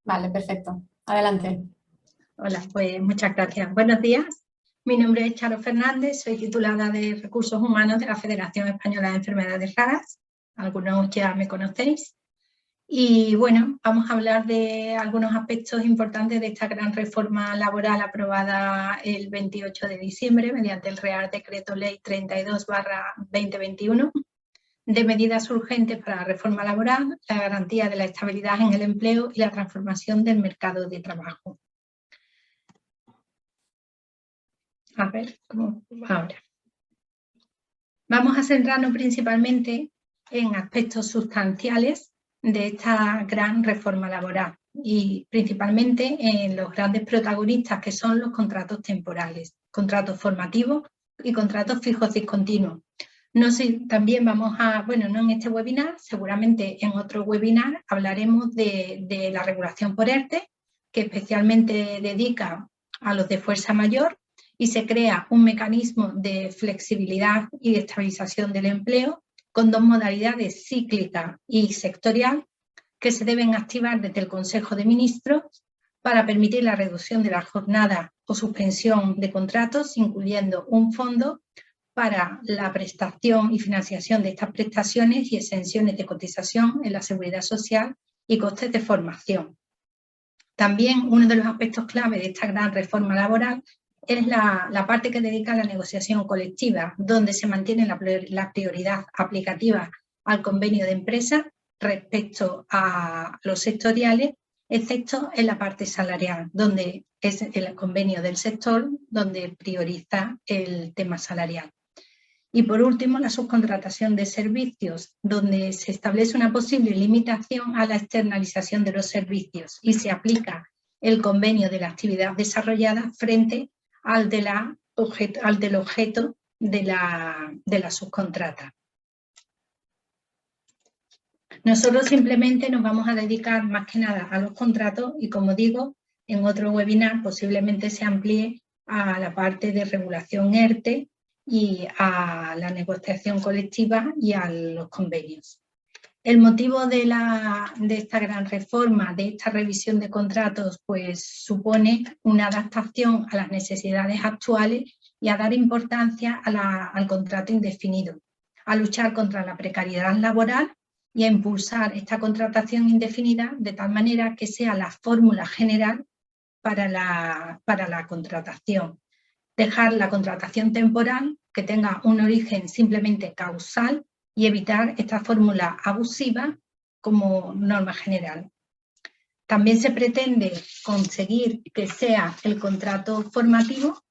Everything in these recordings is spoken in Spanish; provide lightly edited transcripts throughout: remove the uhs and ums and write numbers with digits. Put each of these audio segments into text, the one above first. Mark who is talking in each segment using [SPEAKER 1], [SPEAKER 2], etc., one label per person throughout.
[SPEAKER 1] Vale, perfecto. Adelante.
[SPEAKER 2] Hola, pues muchas gracias. Buenos días. Mi nombre es Charo Fernández, soy titulada de Recursos Humanos de la Federación Española de Enfermedades Raras. Algunos ya me conocéis. Y bueno, vamos a hablar de algunos aspectos importantes de esta gran reforma laboral aprobada el 28 de diciembre mediante el Real Decreto Ley 32/2021 de medidas urgentes para la reforma laboral, la garantía de la estabilidad en el empleo y la transformación del mercado de trabajo. A ver, ¿cómo ahora? Vamos a centrarnos principalmente en aspectos sustanciales de esta gran reforma laboral y principalmente en los grandes protagonistas que son los contratos temporales, contratos formativos y contratos fijos discontinuos. No sé, también vamos a, bueno, no en este webinar, seguramente en otro webinar hablaremos de la regulación por ERTE, que especialmente dedica a los de fuerza mayor, y se crea un mecanismo de flexibilidad y de estabilización del empleo con dos modalidades, cíclica y sectorial, que se deben activar desde el Consejo de Ministros para permitir la reducción de la jornada o suspensión de contratos, incluyendo un fondo para la prestación y financiación de estas prestaciones y exenciones de cotización en la seguridad social y costes de formación. También uno de los aspectos clave de esta gran reforma laboral es la parte que dedica a la negociación colectiva, donde se mantiene la prioridad aplicativa al convenio de empresa respecto a los sectoriales, excepto en la parte salarial, donde es el convenio del sector donde prioriza el tema salarial. Y por último, la subcontratación de servicios, donde se establece una posible limitación a la externalización de los servicios y se aplica el convenio de la actividad desarrollada frente al del objeto de la subcontrata. Nosotros simplemente nos vamos a dedicar más que nada a los contratos y, como digo, en otro webinar posiblemente se amplíe a la parte de regulación ERTE y a la negociación colectiva y a los convenios. El motivo de esta gran reforma, de esta revisión de contratos, pues supone una adaptación a las necesidades actuales y a dar importancia al contrato indefinido, a luchar contra la precariedad laboral y a impulsar esta contratación indefinida de tal manera que sea la fórmula general para la contratación. Dejar la contratación temporal que tenga un origen simplemente causal y evitar esta fórmula abusiva como norma general. También se pretende conseguir que sea el contrato formativo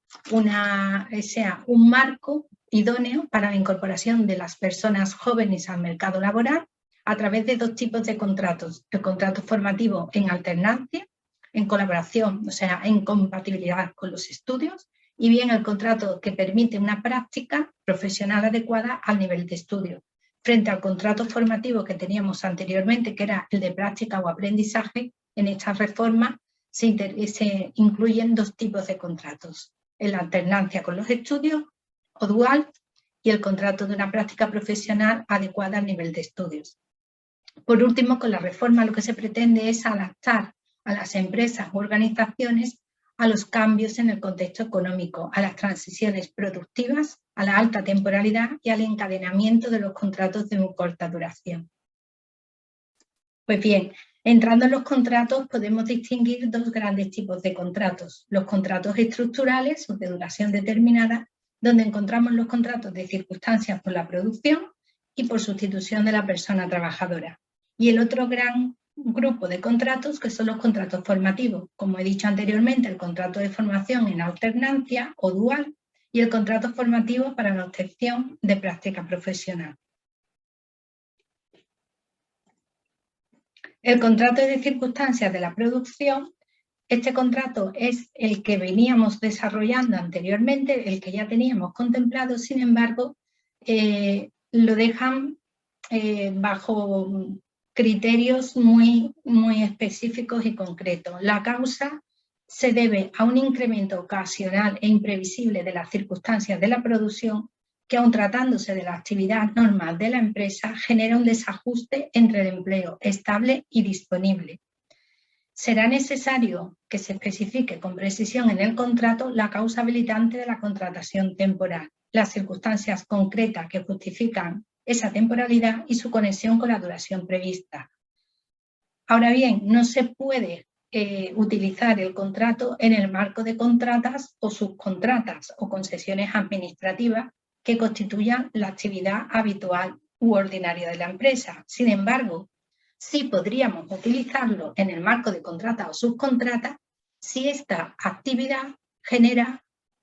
[SPEAKER 2] sea un marco idóneo para la incorporación de las personas jóvenes al mercado laboral a través de dos tipos de contratos. El contrato formativo en alternancia, en colaboración, o sea, en compatibilidad con los estudios, y bien el contrato que permite una práctica profesional adecuada al nivel de estudio, frente al contrato formativo que teníamos anteriormente, que era el de práctica o aprendizaje. En esta reforma se incluyen dos tipos de contratos, la alternancia con los estudios o dual y el contrato de una práctica profesional adecuada al nivel de estudios. Por último, con la reforma lo que se pretende es adaptar a las empresas u organizaciones a los cambios en el contexto económico, a las transiciones productivas, a la alta temporalidad y al encadenamiento de los contratos de muy corta duración. Pues bien, entrando en los contratos podemos distinguir dos grandes tipos de contratos. Los contratos estructurales o de duración determinada, donde encontramos los contratos de circunstancias por la producción y por sustitución de la persona trabajadora. Y el otro gran grupo de contratos que son los contratos formativos, como he dicho anteriormente, el contrato de formación en alternancia o dual y el contrato formativo para la obtención de práctica profesional. El contrato de circunstancias de la producción, este contrato es el que veníamos desarrollando anteriormente, el que ya teníamos contemplado, sin embargo, lo dejan bajo criterios muy específicos y concretos. La causa se debe a un incremento ocasional e imprevisible de las circunstancias de la producción que, aun tratándose de la actividad normal de la empresa, genera un desajuste entre el empleo estable y disponible. será necesario que se especifique con precisión en el contrato la causa habilitante de la contratación temporal, las circunstancias concretas que justifican esa temporalidad y su conexión con la duración prevista. Ahora bien, no se puede utilizar el contrato en el marco de contratas o subcontratas o concesiones administrativas que constituyan la actividad habitual u ordinaria de la empresa. Sin embargo, sí podríamos utilizarlo en el marco de contrata o subcontrata si esta actividad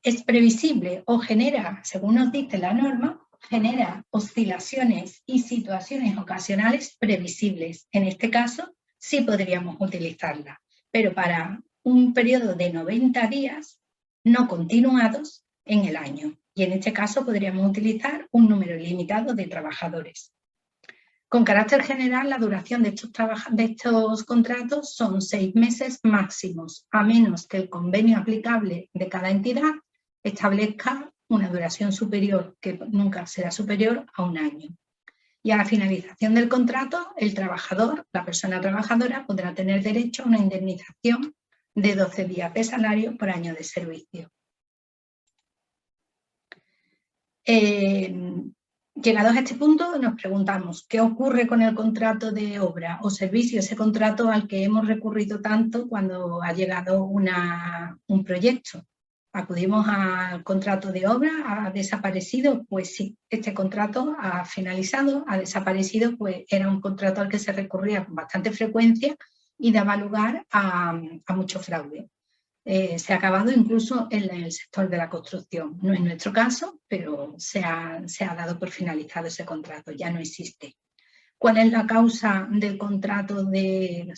[SPEAKER 2] es previsible o genera, según nos dice la norma, genera oscilaciones y situaciones ocasionales previsibles. En este caso, sí podríamos utilizarla, pero para un periodo de 90 días no continuados en el año. Y en este caso podríamos utilizar un número limitado de trabajadores. Con carácter general, la duración de estos contratos son 6 meses máximos, a menos que el convenio aplicable de cada entidad establezca una duración superior, que nunca será superior a 1 año. Y a la finalización del contrato, el trabajador, la persona trabajadora, podrá tener derecho a una indemnización de 12 días de salario por año de servicio. Llegados a este punto, nos preguntamos ¿qué ocurre con el contrato de obra o servicio? Ese contrato al que hemos recurrido tanto cuando ha llegado un proyecto. ¿Acudimos al contrato de obra? ¿Ha desaparecido? Pues sí, este contrato ha finalizado, ha desaparecido, pues era un contrato al que se recurría con bastante frecuencia y daba lugar a mucho fraude. Se ha acabado incluso en el sector de la construcción. No es nuestro caso, pero se ha dado por finalizado ese contrato, ya no existe. ¿Cuál es la causa del contrato de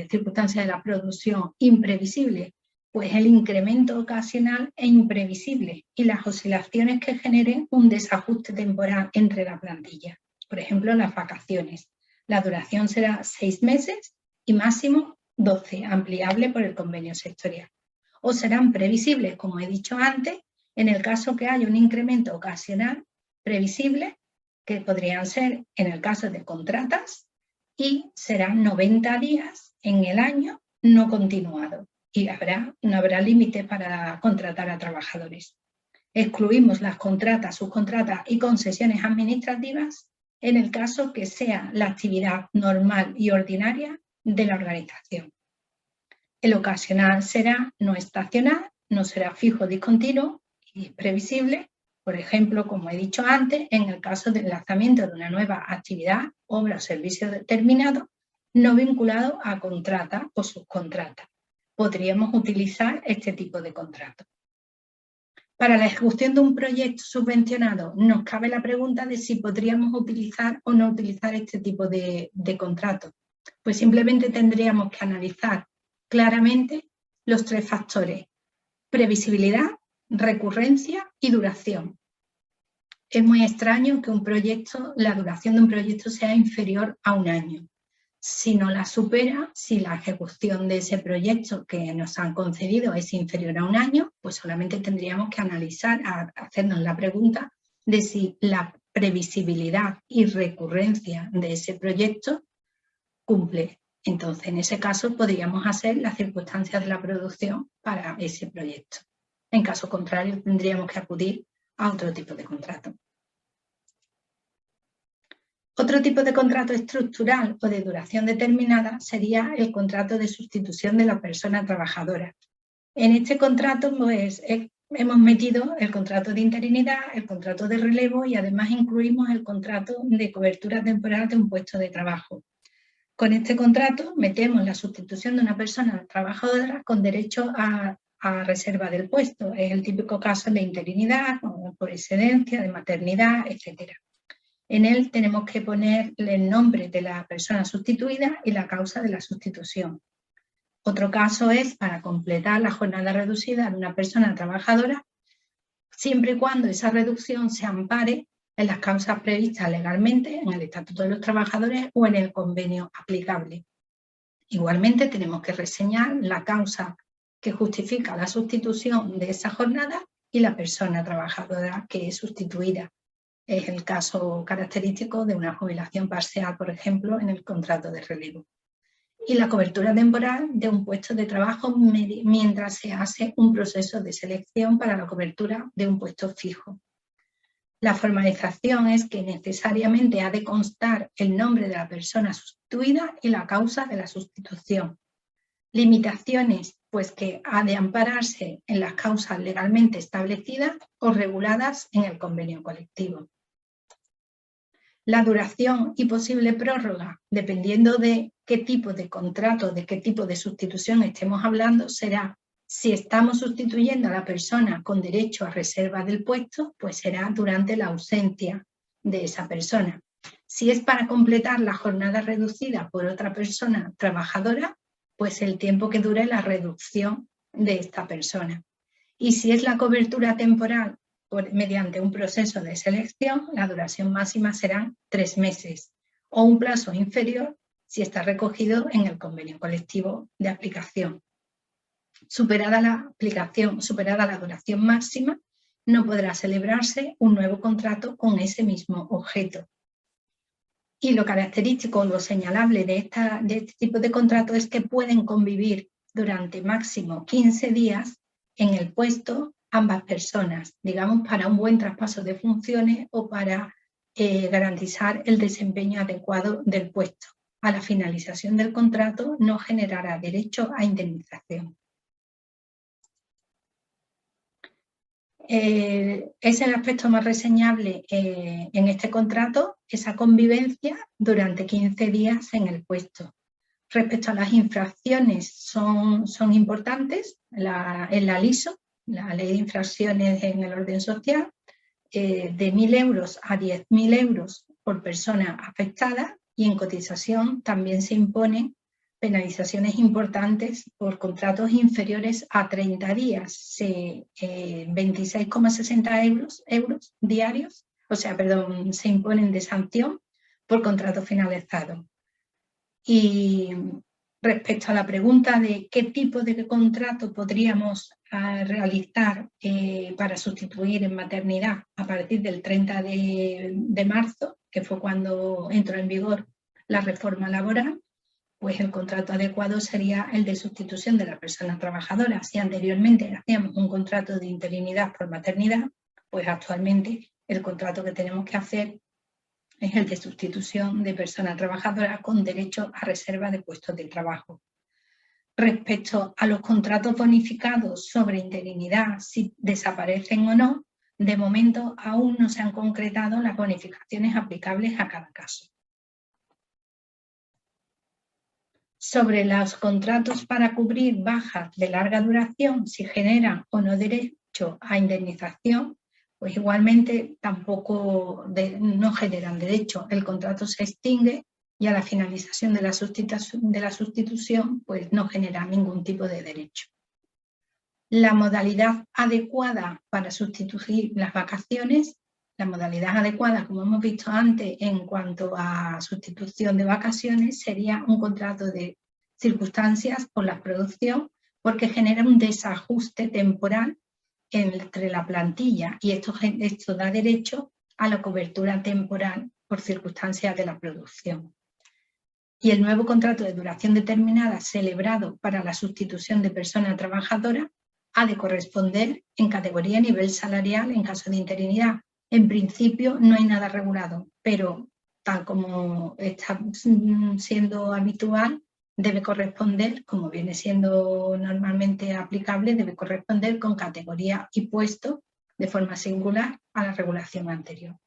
[SPEAKER 2] circunstancias de la producción imprevisible? Pues el incremento ocasional e imprevisible y las oscilaciones que generen un desajuste temporal entre la plantilla. Por ejemplo, las vacaciones. La duración será 6 meses y máximo 12, ampliable por el convenio sectorial. O serán previsibles, como he dicho antes, en el caso que haya un incremento ocasional previsible, que podrían ser en el caso de contratas, y serán 90 días en el año no continuado. Y no habrá límite para contratar a trabajadores. Excluimos las contratas, subcontratas y concesiones administrativas en el caso que sea la actividad normal y ordinaria de la organización. El ocasional será no estacional, no será fijo, discontinuo y previsible, por ejemplo, como he dicho antes, en el caso del lanzamiento de una nueva actividad, obra o servicio determinado, no vinculado a contrata o subcontrata. Podríamos utilizar este tipo de contrato. Para la ejecución de un proyecto subvencionado nos cabe la pregunta de si podríamos utilizar o no utilizar este tipo de contrato. Pues simplemente tendríamos que analizar claramente los 3 factores: previsibilidad, recurrencia y duración. Es muy extraño que la duración de un proyecto sea inferior a 1 año. Si no la supera, si la ejecución de ese proyecto que nos han concedido es inferior a 1 año, pues solamente tendríamos que hacernos la pregunta de si la previsibilidad y recurrencia de ese proyecto cumple. Entonces, en ese caso, podríamos hacer las circunstancias de la producción para ese proyecto. En caso contrario, tendríamos que acudir a otro tipo de contrato. Otro tipo de contrato estructural o de duración determinada sería el contrato de sustitución de la persona trabajadora. En este contrato pues, hemos metido el contrato de interinidad, el contrato de relevo y además incluimos el contrato de cobertura temporal de un puesto de trabajo. Con este contrato metemos la sustitución de una persona trabajadora con derecho a reserva del puesto. Es el típico caso de interinidad, por excedencia, de maternidad, etc. En él tenemos que ponerle el nombre de la persona sustituida y la causa de la sustitución. Otro caso es para completar la jornada reducida de una persona trabajadora, siempre y cuando esa reducción se ampare en las causas previstas legalmente en el Estatuto de los Trabajadores o en el convenio aplicable. Igualmente tenemos que reseñar la causa que justifica la sustitución de esa jornada y la persona trabajadora que es sustituida. Es el caso característico de una jubilación parcial, por ejemplo, en el contrato de relevo. y la cobertura temporal de un puesto de trabajo mientras se hace un proceso de selección para la cobertura de un puesto fijo. La formalización es que necesariamente ha de constar el nombre de la persona sustituida y la causa de la sustitución. Limitaciones, pues que ha de ampararse en las causas legalmente establecidas o reguladas en el convenio colectivo. La duración y posible prórroga, dependiendo de qué tipo de contrato, de qué tipo de sustitución estemos hablando, será si estamos sustituyendo a la persona con derecho a reserva del puesto, pues será durante la ausencia de esa persona. Si es para completar la jornada reducida por otra persona trabajadora, pues el tiempo que dure la reducción de esta persona. Y si es la cobertura temporal mediante un proceso de selección, la duración máxima serán 3 meses o un plazo inferior si está recogido en el convenio colectivo de aplicación. Superada la duración máxima, no podrá celebrarse un nuevo contrato con ese mismo objeto. Y lo característico, lo señalable de este tipo de contrato es que pueden convivir durante máximo 15 días en el puesto ambas personas, digamos, para un buen traspaso de funciones o para garantizar el desempeño adecuado del puesto. A la finalización del contrato no generará derecho a indemnización. Es el aspecto más reseñable en este contrato, esa convivencia durante 15 días en el puesto. Respecto a las infracciones, son importantes en la LISO, la Ley de Infracciones en el Orden Social, de 1.000 euros a 10.000 euros por persona afectada, y en cotización también se imponen penalizaciones importantes por contratos inferiores a 30 días, 26,60 euros diarios, se imponen de sanción por contrato finalizado. Y respecto a la pregunta de qué tipo de contrato podríamos realizar para sustituir en maternidad a partir del 30 de marzo, que fue cuando entró en vigor la reforma laboral, pues el contrato adecuado sería el de sustitución de la persona trabajadora. Si anteriormente hacíamos un contrato de interinidad por maternidad, pues actualmente el contrato que tenemos que hacer es el de sustitución de persona trabajadora con derecho a reserva de puestos de trabajo. Respecto a los contratos bonificados sobre interinidad, si desaparecen o no, de momento aún no se han concretado las bonificaciones aplicables a cada caso. Sobre los contratos para cubrir bajas de larga duración, si generan o no derecho a indemnización, pues igualmente tampoco no generan derecho. El contrato se extingue y a la finalización de la sustitución pues no genera ningún tipo de derecho. La modalidad adecuada para sustituir las vacaciones, la modalidad adecuada, como hemos visto antes, en cuanto a sustitución de vacaciones, sería un contrato de circunstancias por la producción, porque genera un desajuste temporal entre la plantilla y esto da derecho a la cobertura temporal por circunstancias de la producción. Y el nuevo contrato de duración determinada celebrado para la sustitución de persona trabajadora ha de corresponder en categoría y nivel salarial en caso de interinidad. En principio no hay nada regulado, pero tal como está siendo habitual, debe corresponder, como viene siendo normalmente aplicable, debe corresponder con categoría y puesto de forma singular a la regulación anterior.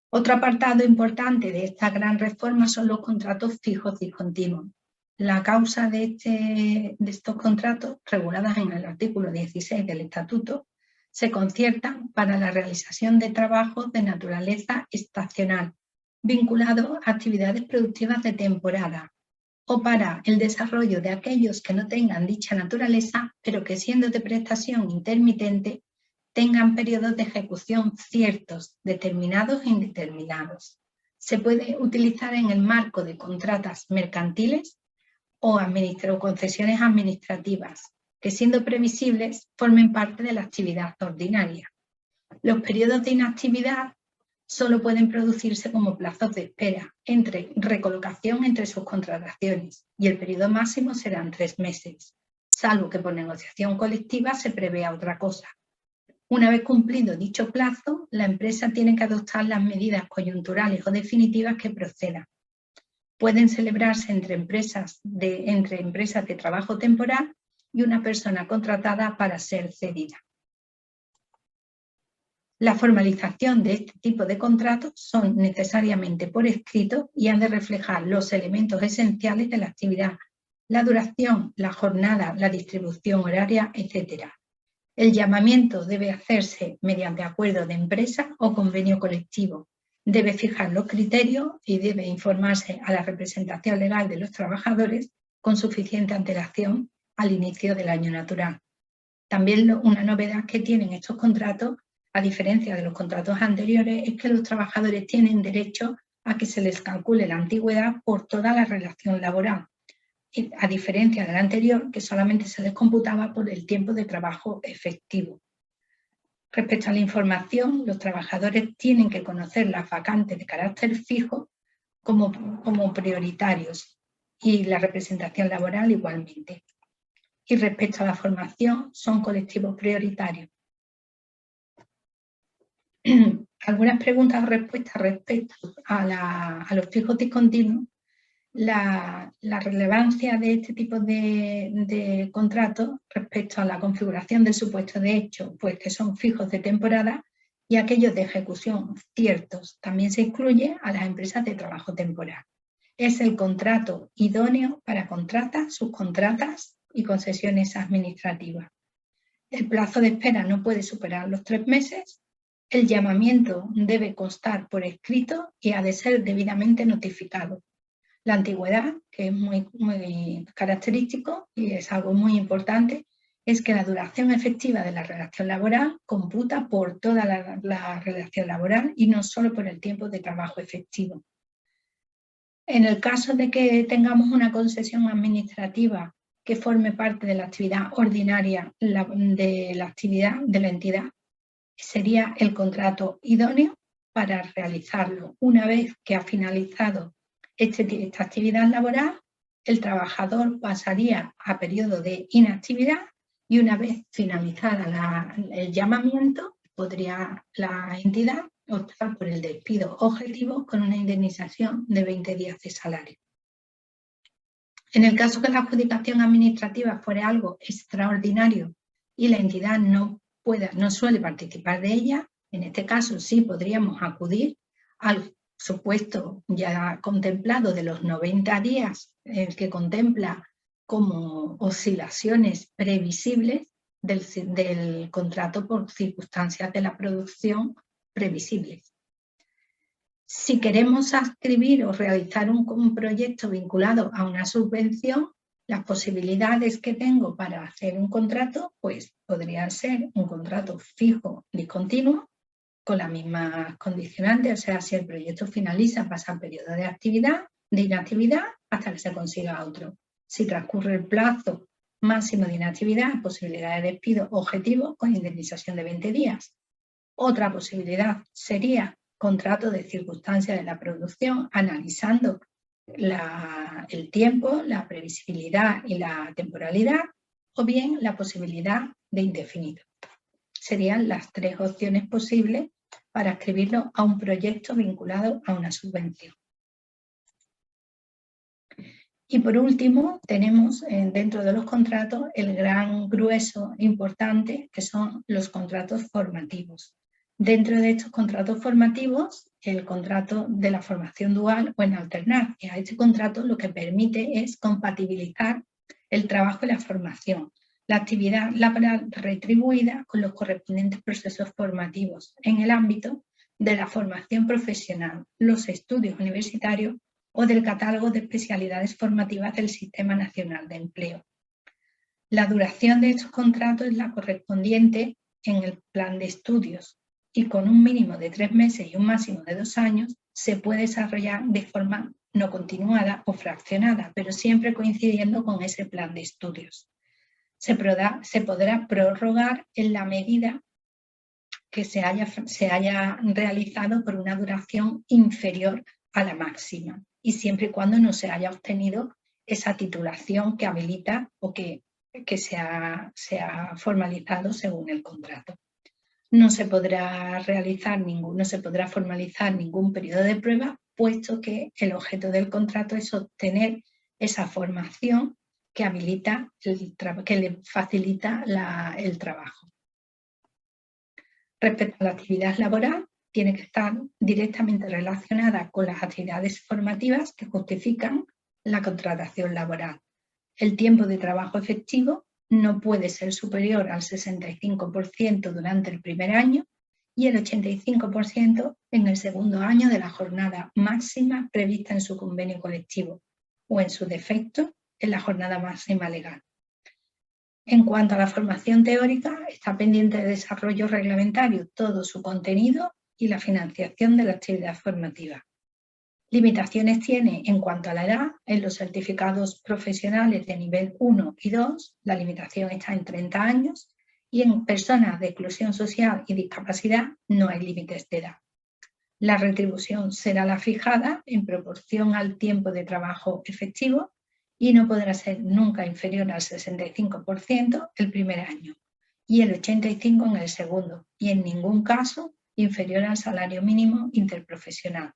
[SPEAKER 2] Otro apartado importante de esta gran reforma son los contratos fijos discontinuos. La causa de estos contratos, reguladas en el artículo 16 del Estatuto, se conciertan para la realización de trabajos de naturaleza estacional, vinculados a actividades productivas de temporada, o para el desarrollo de aquellos que no tengan dicha naturaleza, pero que siendo de prestación intermitente, tengan periodos de ejecución ciertos, determinados e indeterminados. Se puede utilizar en el marco de contratas mercantiles o concesiones administrativas, que siendo previsibles formen parte de la actividad ordinaria. Los periodos de inactividad solo pueden producirse como plazos de espera entre recolocación entre subcontrataciones y el periodo máximo serán 3 meses, salvo que por negociación colectiva se prevea otra cosa. Una vez cumplido dicho plazo, la empresa tiene que adoptar las medidas coyunturales o definitivas que procedan. Pueden celebrarse entre empresas de trabajo temporal y una persona contratada para ser cedida. La formalización de este tipo de contratos son necesariamente por escrito y han de reflejar los elementos esenciales de la actividad, la duración, la jornada, la distribución horaria, etc. El llamamiento debe hacerse mediante acuerdo de empresa o convenio colectivo. Debe fijar los criterios y debe informarse a la representación legal de los trabajadores con suficiente antelación al inicio del año natural. También una novedad que tienen estos contratos, a diferencia de los contratos anteriores, es que los trabajadores tienen derecho a que se les calcule la antigüedad por toda la relación laboral, a diferencia del anterior, que solamente se les computaba por el tiempo de trabajo efectivo. Respecto a la información, los trabajadores tienen que conocer las vacantes de carácter fijo como prioritarios y la representación laboral igualmente. Y respecto a la formación, son colectivos prioritarios. Algunas preguntas o respuestas respecto a los fijos discontinuos. La relevancia de este tipo de contratos respecto a la configuración del supuesto de hecho, pues que son fijos de temporada, y aquellos de ejecución ciertos. También se incluye a las empresas de trabajo temporal. Es el contrato idóneo para contratas, subcontratas y concesiones administrativas. El plazo de espera no puede superar los 3 meses. El llamamiento debe constar por escrito y ha de ser debidamente notificado. La antigüedad, que es muy característico y es algo muy importante, es que la duración efectiva de la relación laboral computa por toda la relación laboral y no solo por el tiempo de trabajo efectivo. En el caso de que tengamos una concesión administrativa que forme parte de la actividad ordinaria de la entidad, sería el contrato idóneo para realizarlo. Una vez que ha finalizado esta actividad laboral, el trabajador pasaría a periodo de inactividad y una vez finalizada el llamamiento, podría la entidad optar por el despido objetivo con una indemnización de 20 días de salario. En el caso que la adjudicación administrativa fuera algo extraordinario y la entidad no suele participar de ella, en este caso sí podríamos acudir al supuesto ya contemplado de los 90 días, el que contempla como oscilaciones previsibles del contrato por circunstancias de la producción previsibles. Si queremos adscribir o realizar un proyecto vinculado a una subvención, las posibilidades que tengo para hacer un contrato, pues podrían ser un contrato fijo discontinuo, con las mismas condicionantes, o sea, si el proyecto finaliza, pasa el periodo de inactividad hasta que se consiga otro. Si transcurre el plazo máximo de inactividad, posibilidad de despido objetivo con indemnización de 20 días. Otra posibilidad sería contrato de circunstancia de la producción, analizando el tiempo, la previsibilidad y la temporalidad, o bien la posibilidad de indefinido. Serían las 3 opciones posibles para adscribirlo a un proyecto vinculado a una subvención. Y por último, tenemos dentro de los contratos el gran grueso importante, que son los contratos formativos. Dentro de estos contratos formativos, el contrato de la formación dual o en alternar, y a este contrato lo que permite es compatibilizar el trabajo y la formación, la actividad laboral retribuida con los correspondientes procesos formativos en el ámbito de la formación profesional, los estudios universitarios o del catálogo de especialidades formativas del Sistema Nacional de Empleo. La duración de estos contratos es la correspondiente en el plan de estudios y con un mínimo de 3 meses y un máximo de 2 años se puede desarrollar de forma no continuada o fraccionada, pero siempre coincidiendo con ese plan de estudios. Se podrá prorrogar en la medida que se haya realizado por una duración inferior a la máxima y siempre y cuando no se haya obtenido esa titulación que habilita o que se ha formalizado según el contrato. No se podrá formalizar ningún periodo de prueba, puesto que el objeto del contrato es obtener esa formación que habilita, que le facilita el trabajo. Respecto a la actividad laboral, tiene que estar directamente relacionada con las actividades formativas que justifican la contratación laboral. El tiempo de trabajo efectivo no puede ser superior al 65% durante el primer año y el 85% en el segundo año de la jornada máxima prevista en su convenio colectivo o, en su defecto, en la jornada máxima legal. En cuanto a la formación teórica, está pendiente de desarrollo reglamentario todo su contenido y la financiación de la actividad formativa. Limitaciones tiene en cuanto a la edad. En los certificados profesionales de nivel 1 y 2, la limitación está en 30 años y en personas de exclusión social y discapacidad no hay límites de edad. La retribución será la fijada en proporción al tiempo de trabajo efectivo y no podrá ser nunca inferior al 65% el primer año y el 85% en el segundo y en ningún caso inferior al salario mínimo interprofesional.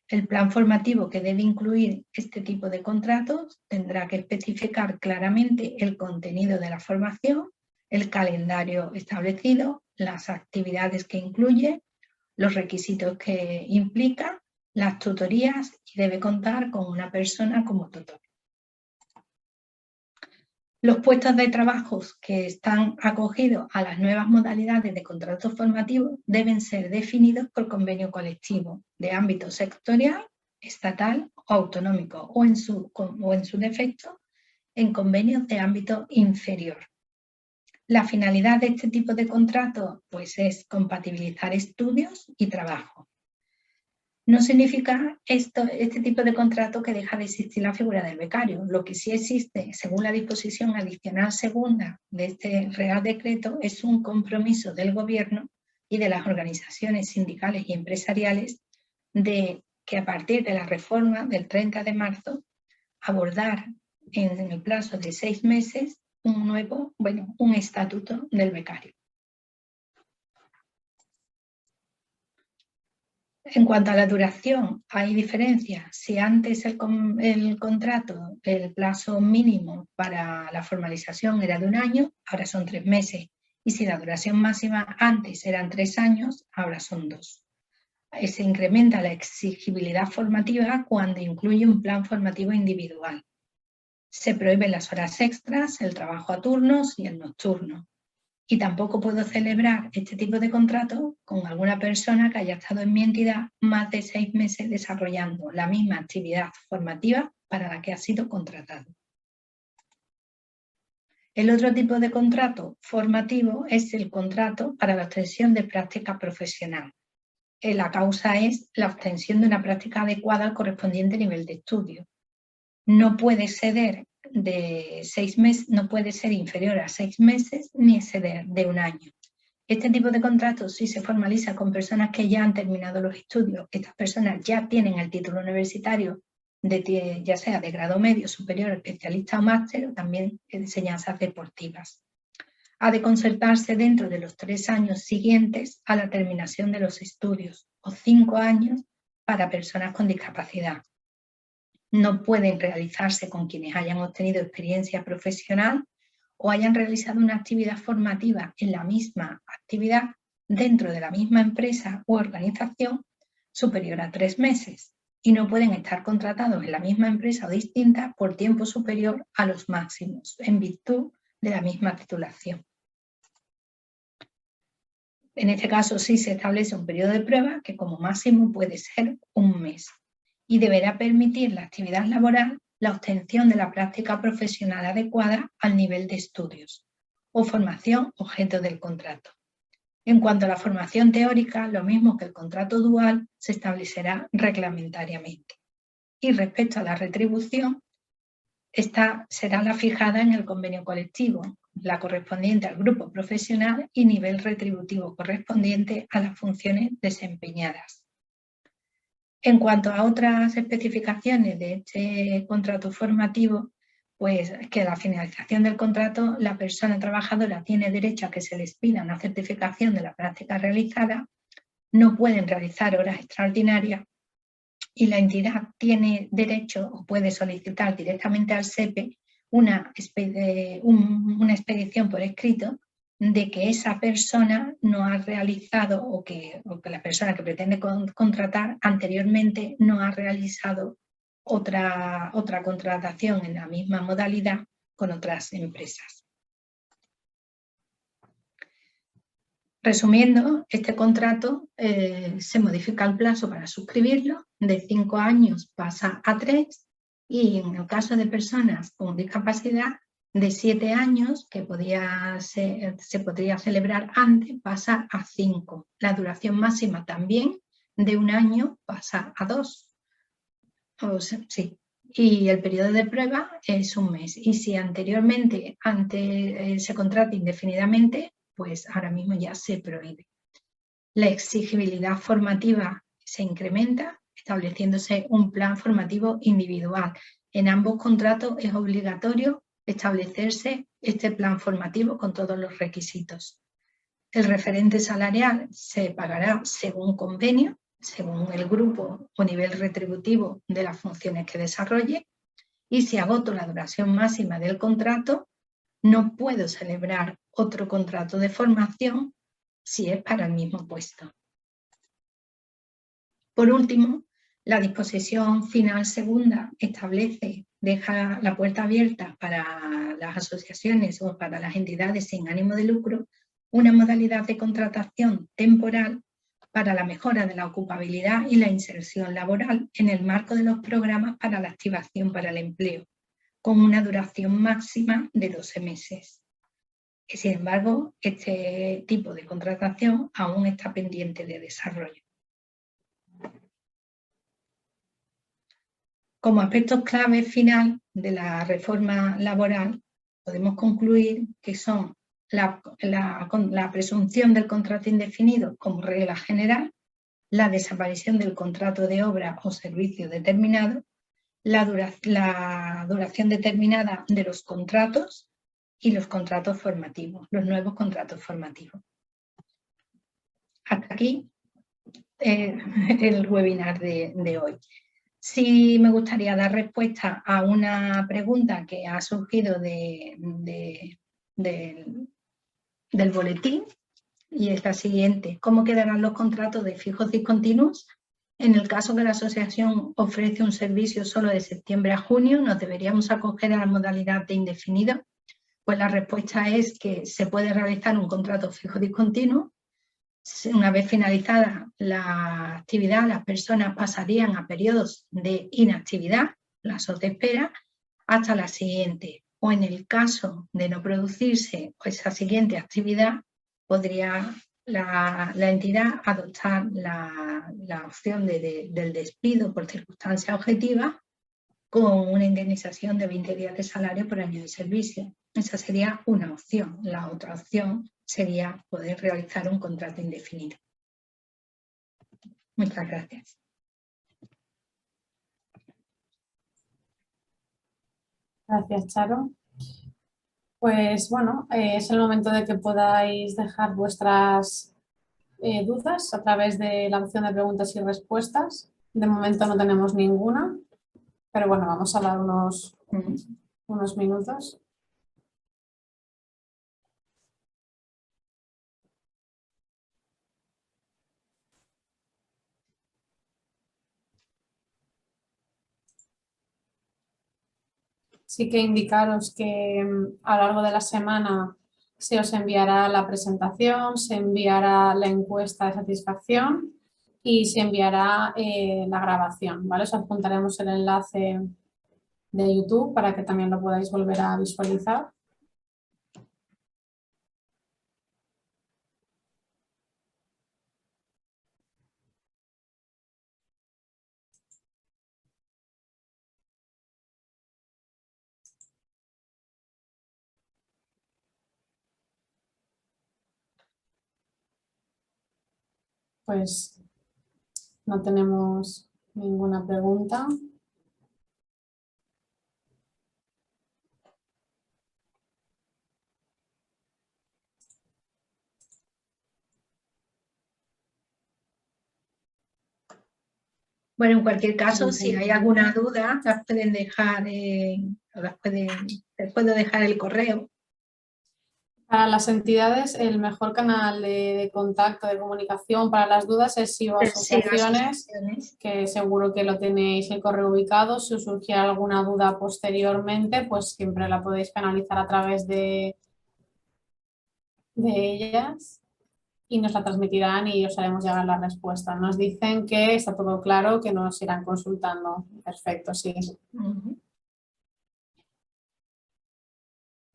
[SPEAKER 2] El plan formativo que debe incluir este tipo de contratos tendrá que especificar claramente el contenido de la formación, el calendario establecido, las actividades que incluye, los requisitos que implica, las tutorías y debe contar con una persona como tutor. Los puestos de trabajo que están acogidos a las nuevas modalidades de contratos formativos deben ser definidos por convenio colectivo de ámbito sectorial, estatal o autonómico o en su defecto en convenios de ámbito inferior. La finalidad de este tipo de contrato pues, es compatibilizar estudios y trabajo. No significa este tipo de contrato que deja de existir la figura del becario. Lo que sí existe, según la disposición adicional segunda de este Real Decreto, es un compromiso del Gobierno y de las organizaciones sindicales y empresariales de que a partir de la reforma del 30 de marzo abordar en el plazo de 6 meses un estatuto del becario. En cuanto a la duración, hay diferencias. Si antes el contrato, el plazo mínimo para la formalización era de 1 año, ahora son 3 meses. Y si la duración máxima antes eran 3 años, ahora son 2. Se incrementa la exigibilidad formativa cuando incluye un plan formativo individual. Se prohíben las horas extras, el trabajo a turnos y el nocturno. Y tampoco puedo celebrar este tipo de contrato con alguna persona que haya estado en mi entidad más de 6 meses desarrollando la misma actividad formativa para la que ha sido contratado. El otro tipo de contrato formativo es el contrato para la obtención de práctica profesional. La causa es la obtención de una práctica adecuada al correspondiente nivel de estudio. No puede exceder de 6 meses, no puede ser inferior a 6 meses ni exceder de 1 año. Este tipo de contratos sí se formaliza con personas que ya han terminado los estudios. Estas personas ya tienen el título universitario, ya sea de grado medio, superior, especialista o máster, o también enseñanzas deportivas. Ha de concertarse dentro de los 3 años siguientes a la terminación de los estudios o 5 años para personas con discapacidad. No pueden realizarse con quienes hayan obtenido experiencia profesional o hayan realizado una actividad formativa en la misma actividad dentro de la misma empresa u organización superior a 3 meses y no pueden estar contratados en la misma empresa o distinta por tiempo superior a los máximos en virtud de la misma titulación. En este caso sí se establece un periodo de prueba que como máximo puede ser 1 mes y deberá permitir la actividad laboral la obtención de la práctica profesional adecuada al nivel de estudios o formación objeto del contrato. En cuanto a la formación teórica, lo mismo que el contrato dual, se establecerá reglamentariamente. Y respecto a la retribución, esta será la fijada en el convenio colectivo, la correspondiente al grupo profesional y nivel retributivo correspondiente a las funciones desempeñadas. En cuanto a otras especificaciones de este contrato formativo, pues que a la finalización del contrato la persona trabajadora tiene derecho a que se les pida una certificación de la práctica realizada, no pueden realizar horas extraordinarias y la entidad tiene derecho o puede solicitar directamente al SEPE una expedición por escrito de que esa persona no ha realizado o que la persona que pretende contratar anteriormente no ha realizado otra contratación en la misma modalidad con otras empresas. Resumiendo, este contrato se modifica el plazo para suscribirlo, de 5 años pasa a 3 y en el caso de personas con discapacidad de 7 años, que se podría celebrar antes, pasa a 5. La duración máxima también de 1 año pasa a 2. Sí. Y el periodo de prueba es 1 mes. Y si anteriormente se contrata indefinidamente, pues ahora mismo ya se prohíbe. La exigibilidad formativa se incrementa, estableciéndose un plan formativo individual. En ambos contratos es obligatorio establecerse este plan formativo con todos los requisitos. El referente salarial se pagará según convenio, según el grupo o nivel retributivo de las funciones que desarrolle, y si agoto la duración máxima del contrato, no puedo celebrar otro contrato de formación si es para el mismo puesto. Por último, la disposición final segunda deja la puerta abierta para las asociaciones o para las entidades sin ánimo de lucro una modalidad de contratación temporal para la mejora de la ocupabilidad y la inserción laboral en el marco de los programas para la activación para el empleo, con una duración máxima de 12 meses. Sin embargo, este tipo de contratación aún está pendiente de desarrollo. Como aspectos clave final de la reforma laboral, podemos concluir que son la presunción del contrato indefinido como regla general, la desaparición del contrato de obra o servicio determinado, la duración determinada de los contratos y los contratos formativos, los nuevos contratos formativos. Hasta aquí el webinar de hoy. Sí me gustaría dar respuesta a una pregunta que ha surgido del boletín y es la siguiente. ¿Cómo quedarán los contratos de fijos discontinuos? En el caso que la asociación ofrece un servicio solo de septiembre a junio, ¿nos deberíamos acoger a la modalidad de indefinido? Pues la respuesta es que se puede realizar un contrato fijo discontinuo. Una vez finalizada la actividad, las personas pasarían a periodos de inactividad, plazos de espera, hasta la siguiente. O en el caso de no producirse esa siguiente actividad, podría la entidad adoptar la opción del despido por circunstancia objetiva con una indemnización de 20 días de salario por año de servicio. Esa sería una opción. La otra opción sería poder realizar un contrato indefinido. Muchas gracias.
[SPEAKER 1] Gracias, Charo. Pues bueno, es el momento de que podáis dejar vuestras dudas a través de la opción de preguntas y respuestas. De momento no tenemos ninguna, pero bueno, vamos a dar unos minutos. Sí que indicaros que a lo largo de la semana se os enviará la presentación, se enviará la encuesta de satisfacción y se enviará la grabación, ¿vale? Os adjuntaremos el enlace de YouTube para que también lo podáis volver a visualizar. pues no tenemos ninguna pregunta.
[SPEAKER 2] Bueno, en cualquier caso, si hay alguna duda, las pueden dejar, les puedo dejar el correo.
[SPEAKER 1] Para las entidades, el mejor canal de contacto, de comunicación para las dudas es SIO Asociaciones, que seguro que lo tenéis el correo ubicado. Si os surgiera alguna duda posteriormente, pues siempre la podéis canalizar a través de ellas y nos la transmitirán y os haremos llegar la respuesta. Nos dicen que está todo claro, que nos irán consultando. Perfecto, sí.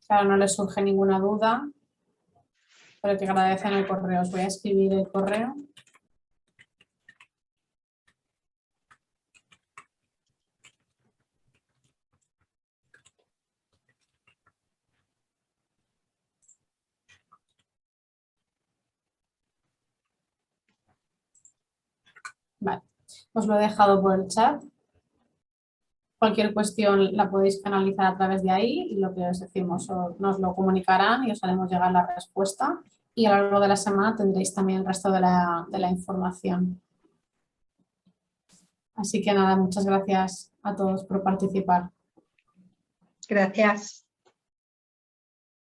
[SPEAKER 1] Claro, no les surge ninguna duda, pero que agradecen el correo. Os voy a escribir el correo. Vale, os lo he dejado por el chat. Cualquier cuestión la podéis canalizar a través de ahí y lo que os decimos, nos lo comunicarán y os haremos llegar la respuesta. Y a lo largo de la semana tendréis también el resto de la información. Así que nada, muchas gracias a todos por participar.
[SPEAKER 2] Gracias.